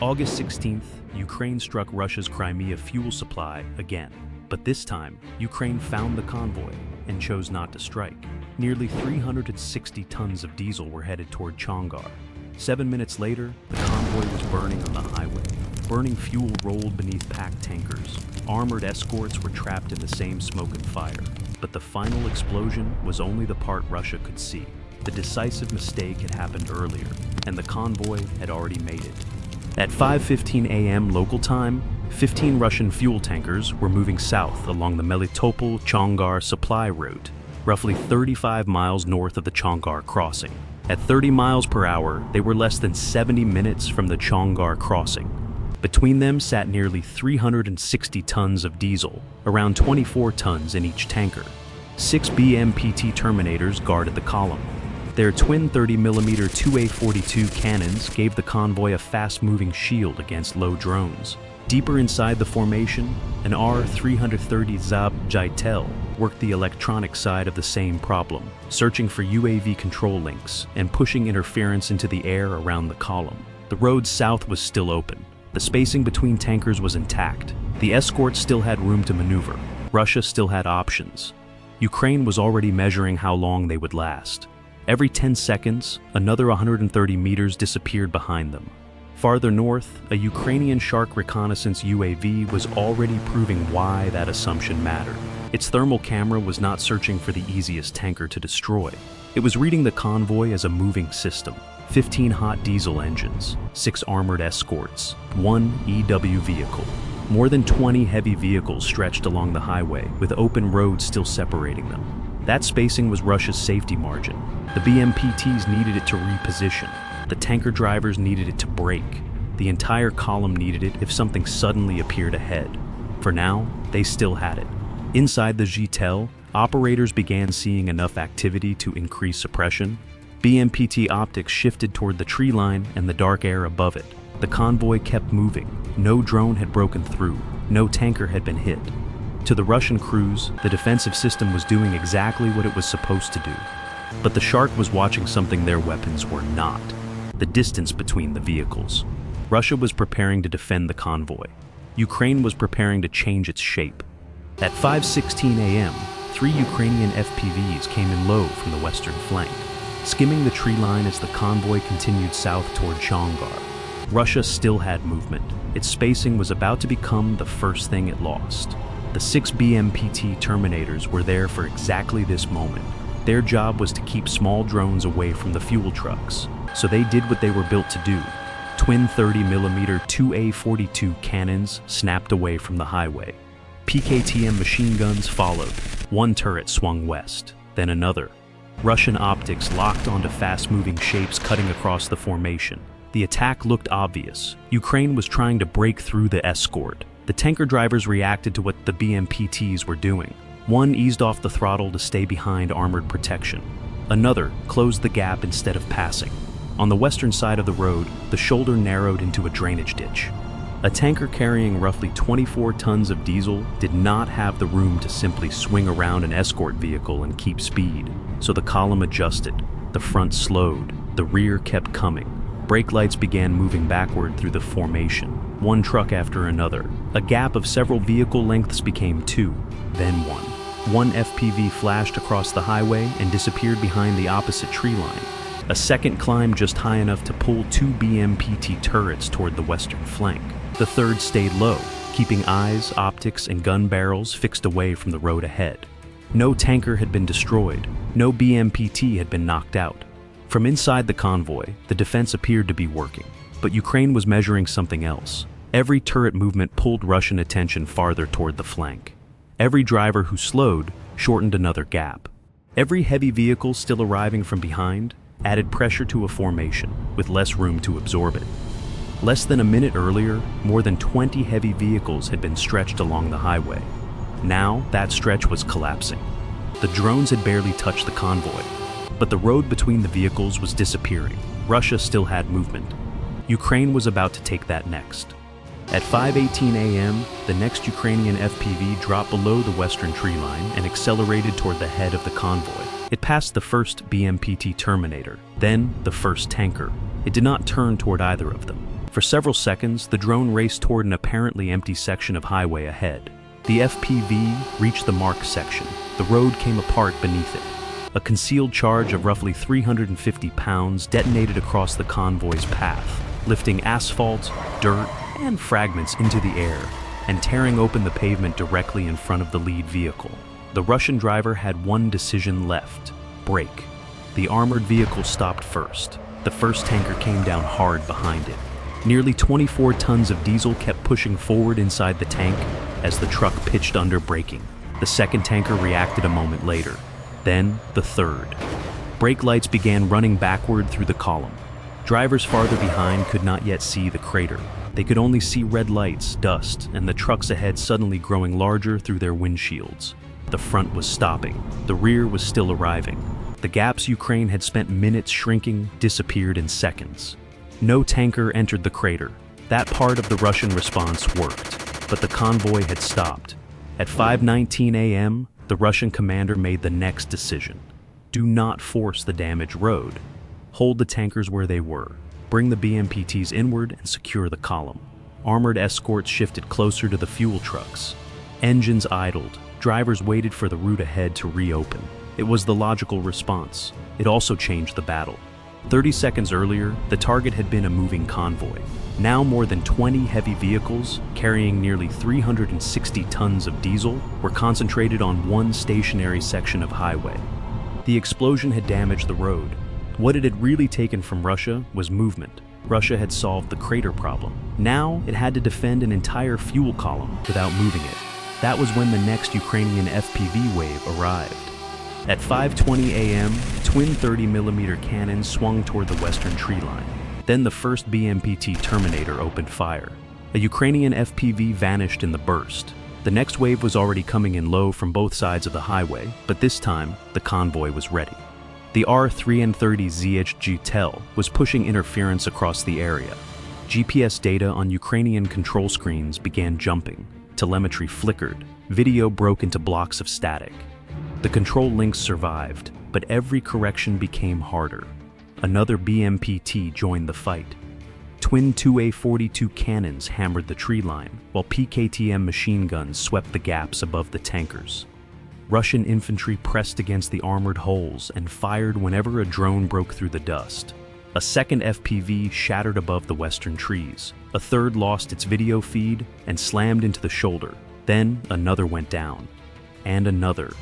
August 16th, Ukraine struck Russia's Crimea fuel supply again. But this time, Ukraine found the convoy and chose not to strike. Nearly 360 tons of diesel were headed toward Chongar. 7 minutes later, the convoy was burning on the highway. Burning fuel rolled beneath packed tankers. Armored escorts were trapped in the same smoke and fire. But the final explosion was only the part Russia could see. The decisive mistake had happened earlier, and the convoy had already made it. At 5:15 a.m. local time, 15 Russian fuel tankers were moving south along the Melitopol-Chongar supply route, roughly 35 miles north of the Chongar crossing. At 30 miles per hour, they were less than 70 minutes from the Chongar crossing. Between them sat nearly 360 tons of diesel, around 24 tons in each tanker. 6 BMPT Terminators guarded the column. Their twin 30mm 2A42 cannons gave the convoy a fast-moving shield against low drones. Deeper inside the formation, an R-330 Zhitel worked the electronic side of the same problem, searching for UAV control links and pushing interference into the air around the column. The road south was still open. The spacing between tankers was intact. The escorts still had room to maneuver. Russia still had options. Ukraine was already measuring how long they would last. Every 10 seconds, another 130 meters disappeared behind them. Farther north, a Ukrainian Shark reconnaissance UAV was already proving why that assumption mattered. Its thermal camera was not searching for the easiest tanker to destroy. It was reading the convoy as a moving system. 15 hot diesel engines, 6 armored escorts, 1 EW vehicle. More than 20 heavy vehicles stretched along the highway, with open roads still separating them. That spacing was Russia's safety margin. The BMPTs needed it to reposition. The tanker drivers needed it to brake. The entire column needed it if something suddenly appeared ahead. For now, they still had it. Inside the Zhitel, operators began seeing enough activity to increase suppression. BMPT optics shifted toward the tree line and the dark air above it. The convoy kept moving. No drone had broken through. No tanker had been hit. To the Russian crews, the defensive system was doing exactly what it was supposed to do. But the Shark was watching something their weapons were not: the distance between the vehicles. Russia was preparing to defend the convoy. Ukraine was preparing to change its shape. At 5:16 a.m., 3 Ukrainian FPVs came in low from the western flank, skimming the tree line as the convoy continued south toward Chongar. Russia still had movement. Its spacing was about to become the first thing it lost. The 6 BMPT Terminators were there for exactly this moment. Their job was to keep small drones away from the fuel trucks, so they did what they were built to do. Twin 30mm 2A42 cannons snapped away from the highway. PKTM machine guns followed. One turret swung west, then another. Russian optics locked onto fast-moving shapes cutting across the formation. The attack looked obvious. Ukraine was trying to break through the escort. The tanker drivers reacted to what the BMPTs were doing. One eased off the throttle to stay behind armored protection. Another closed the gap instead of passing. On the western side of the road, the shoulder narrowed into a drainage ditch. A tanker carrying roughly 24 tons of diesel did not have the room to simply swing around an escort vehicle and keep speed, so the column adjusted. The front slowed. The rear kept coming. Brake lights began moving backward through the formation, one truck after another. A gap of several vehicle lengths became 2, then 1. One FPV flashed across the highway and disappeared behind the opposite tree line. A second climbed just high enough to pull 2 BMPT turrets toward the western flank. The third stayed low, keeping eyes, optics, and gun barrels fixed away from the road ahead. No tanker had been destroyed. No BMPT had been knocked out. From inside the convoy, the defense appeared to be working, but Ukraine was measuring something else. Every turret movement pulled Russian attention farther toward the flank. Every driver who slowed shortened another gap. Every heavy vehicle still arriving from behind added pressure to a formation, with less room to absorb it. Less than a minute earlier, more than 20 heavy vehicles had been stretched along the highway. Now, that stretch was collapsing. The drones had barely touched the convoy, but the road between the vehicles was disappearing. Russia still had movement. Ukraine was about to take that next. At 5:18 a.m., the next Ukrainian FPV dropped below the western tree line and accelerated toward the head of the convoy. It passed the first BMPT Terminator, then the first tanker. It did not turn toward either of them. For several seconds, the drone raced toward an apparently empty section of highway ahead. The FPV reached the marked section. The road came apart beneath it. A concealed charge of roughly 350 pounds detonated across the convoy's path, lifting asphalt, dirt, and fragments into the air, and tearing open the pavement directly in front of the lead vehicle. The Russian driver had one decision left: brake. The armored vehicle stopped first. The first tanker came down hard behind it. Nearly 24 tons of diesel kept pushing forward inside the tank as the truck pitched under braking. The second tanker reacted a moment later. Then the third. Brake lights began running backward through the column. Drivers farther behind could not yet see the crater. They could only see red lights, dust, and the trucks ahead suddenly growing larger through their windshields. The front was stopping. The rear was still arriving. The gaps Ukraine had spent minutes shrinking disappeared in seconds. No tanker entered the crater. That part of the Russian response worked, but the convoy had stopped. At 5:19 a.m., the Russian commander made the next decision. Do not force the damaged road. Hold the tankers where they were. Bring the BMPTs inward and secure the column. Armored escorts shifted closer to the fuel trucks. Engines idled. Drivers waited for the route ahead to reopen. It was the logical response. It also changed the battle. 30 seconds earlier, the target had been a moving convoy. Now more than 20 heavy vehicles, carrying nearly 360 tons of diesel, were concentrated on one stationary section of highway. The explosion had damaged the road. What it had really taken from Russia was movement. Russia had solved the crater problem. Now it had to defend an entire fuel column without moving it. That was when the next Ukrainian FPV wave arrived. At 5:20 a.m., twin 30mm cannons swung toward the western tree line. Then the first BMPT Terminator opened fire. A Ukrainian FPV vanished in the burst. The next wave was already coming in low from both sides of the highway, but this time, the convoy was ready. The R-330ZH Zhitel was pushing interference across the area. GPS data on Ukrainian control screens began jumping. Telemetry flickered. Video broke into blocks of static. The control links survived, but every correction became harder. Another BMPT joined the fight. Twin 2A42 cannons hammered the tree line, while PKTM machine guns swept the gaps above the tankers. Russian infantry pressed against the armored holes and fired whenever a drone broke through the dust. A second FPV shattered above the western trees. A third lost its video feed and slammed into the shoulder. Then another went down. And another.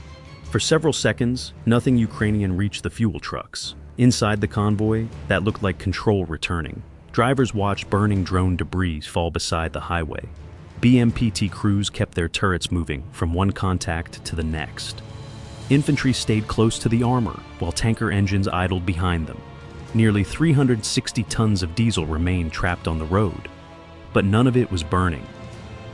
For several seconds, nothing Ukrainian reached the fuel trucks. Inside the convoy, that looked like control returning. Drivers watched burning drone debris fall beside the highway. BMPT crews kept their turrets moving from one contact to the next. Infantry stayed close to the armor, while tanker engines idled behind them. Nearly 360 tons of diesel remained trapped on the road, but none of it was burning.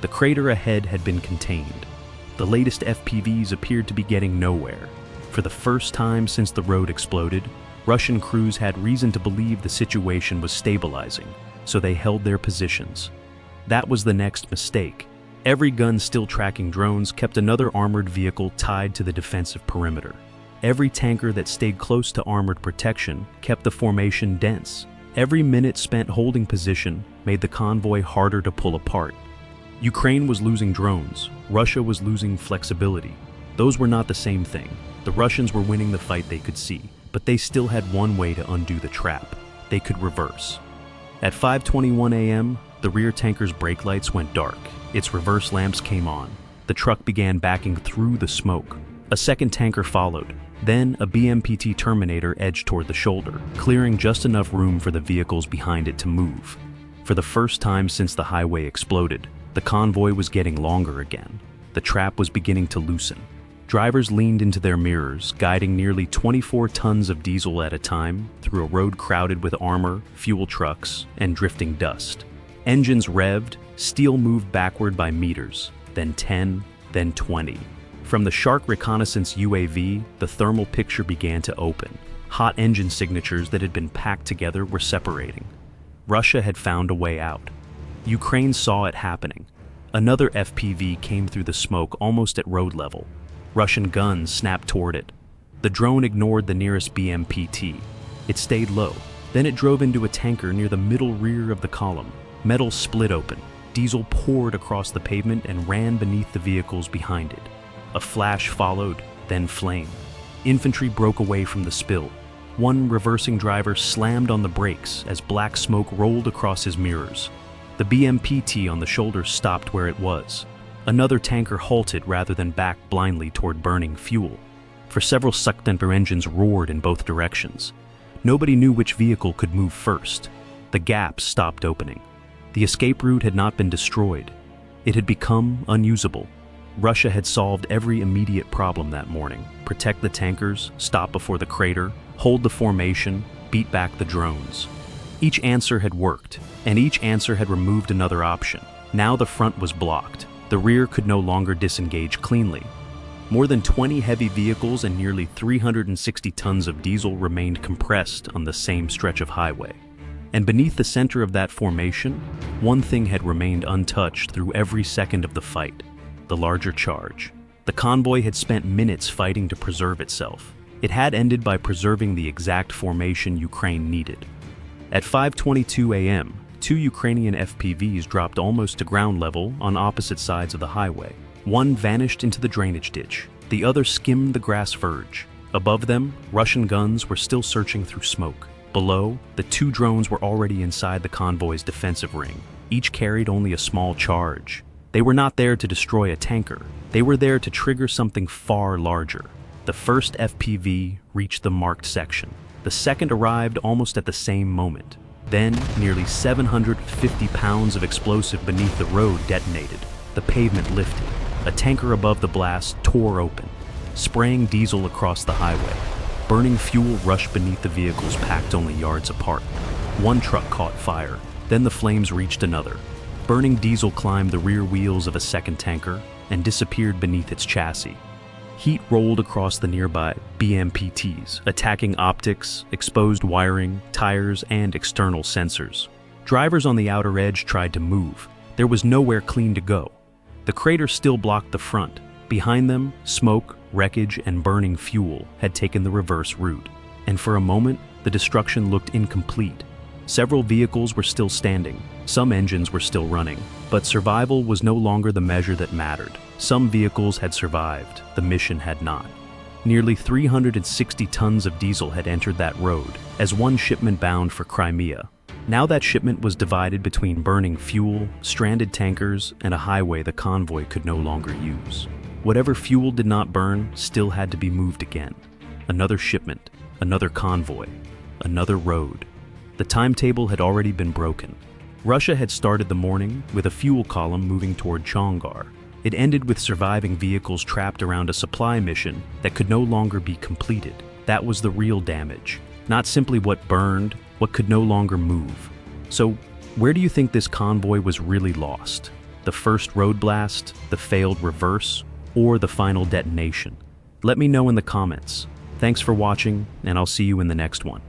The crater ahead had been contained. The latest FPVs appeared to be getting nowhere. For the first time since the road exploded, Russian crews had reason to believe the situation was stabilizing, so they held their positions. That was the next mistake. Every gun still tracking drones kept another armored vehicle tied to the defensive perimeter. Every tanker that stayed close to armored protection kept the formation dense. Every minute spent holding position made the convoy harder to pull apart. Ukraine was losing drones. Russia was losing flexibility. Those were not the same thing. The Russians were winning the fight they could see, but they still had one way to undo the trap. They could reverse. At 5:21 a.m., the rear tanker's brake lights went dark. Its reverse lamps came on. The truck began backing through the smoke. A second tanker followed. Then a BMPT Terminator edged toward the shoulder, clearing just enough room for the vehicles behind it to move. For the first time since the highway exploded, the convoy was getting longer again. The trap was beginning to loosen. Drivers leaned into their mirrors, guiding nearly 24 tons of diesel at a time through a road crowded with armor, fuel trucks, and drifting dust. Engines revved, steel moved backward by meters, then 10, then 20. From the Shark reconnaissance UAV, the thermal picture began to open. Hot engine signatures that had been packed together were separating. Russia had found a way out. Ukraine saw it happening. Another FPV came through the smoke almost at road level. Russian guns snapped toward it. The drone ignored the nearest BMPT. It stayed low. Then it drove into a tanker near the middle rear of the column. Metal split open. Diesel poured across the pavement and ran beneath the vehicles behind it. A flash followed, then flame. Infantry broke away from the spill. One reversing driver slammed on the brakes as black smoke rolled across his mirrors. The BMPT on the shoulder stopped where it was. Another tanker halted rather than backed blindly toward burning fuel. For several suck-temper engines roared in both directions. Nobody knew which vehicle could move first. The gaps stopped opening. The escape route had not been destroyed. It had become unusable. Russia had solved every immediate problem that morning. Protect the tankers, stop before the crater, hold the formation, beat back the drones. Each answer had worked, and each answer had removed another option. Now the front was blocked. The rear could no longer disengage cleanly. More than 20 heavy vehicles and nearly 360 tons of diesel remained compressed on the same stretch of highway. And beneath the center of that formation, one thing had remained untouched through every second of the fight: the larger charge. The convoy had spent minutes fighting to preserve itself. It had ended by preserving the exact formation Ukraine needed. At 5:22 a.m., 2 Ukrainian FPVs dropped almost to ground level on opposite sides of the highway. One vanished into the drainage ditch. The other skimmed the grass verge. Above them, Russian guns were still searching through smoke. Below, the 2 drones were already inside the convoy's defensive ring. Each carried only a small charge. They were not there to destroy a tanker. They were there to trigger something far larger. The first FPV reached the marked section. The second arrived almost at the same moment. Then, nearly 750 pounds of explosive beneath the road detonated. The pavement lifted. A tanker above the blast tore open, spraying diesel across the highway. Burning fuel rushed beneath the vehicles packed only yards apart. One truck caught fire, then the flames reached another. Burning diesel climbed the rear wheels of a second tanker and disappeared beneath its chassis. Heat rolled across the nearby BMPTs, attacking optics, exposed wiring, tires, and external sensors. Drivers on the outer edge tried to move. There was nowhere clean to go. The crater still blocked the front. Behind them, smoke, wreckage, and burning fuel had taken the reverse route. And for a moment, the destruction looked incomplete. Several vehicles were still standing. Some engines were still running. But survival was no longer the measure that mattered. Some vehicles had survived. The mission had not. Nearly 360 tons of diesel had entered that road as one shipment bound for Crimea. Now that shipment was divided between burning fuel, stranded tankers, and a highway the convoy could no longer use. Whatever fuel did not burn still had to be moved again. Another shipment, another convoy, another road. The timetable had already been broken. Russia had started the morning with a fuel column moving toward Chongar. It ended with surviving vehicles trapped around a supply mission that could no longer be completed. That was the real damage, not simply what burned, what could no longer move. So, where do you think this convoy was really lost? The first road blast, the failed reverse, or the final detonation? Let me know in the comments. Thanks for watching, and I'll see you in the next one.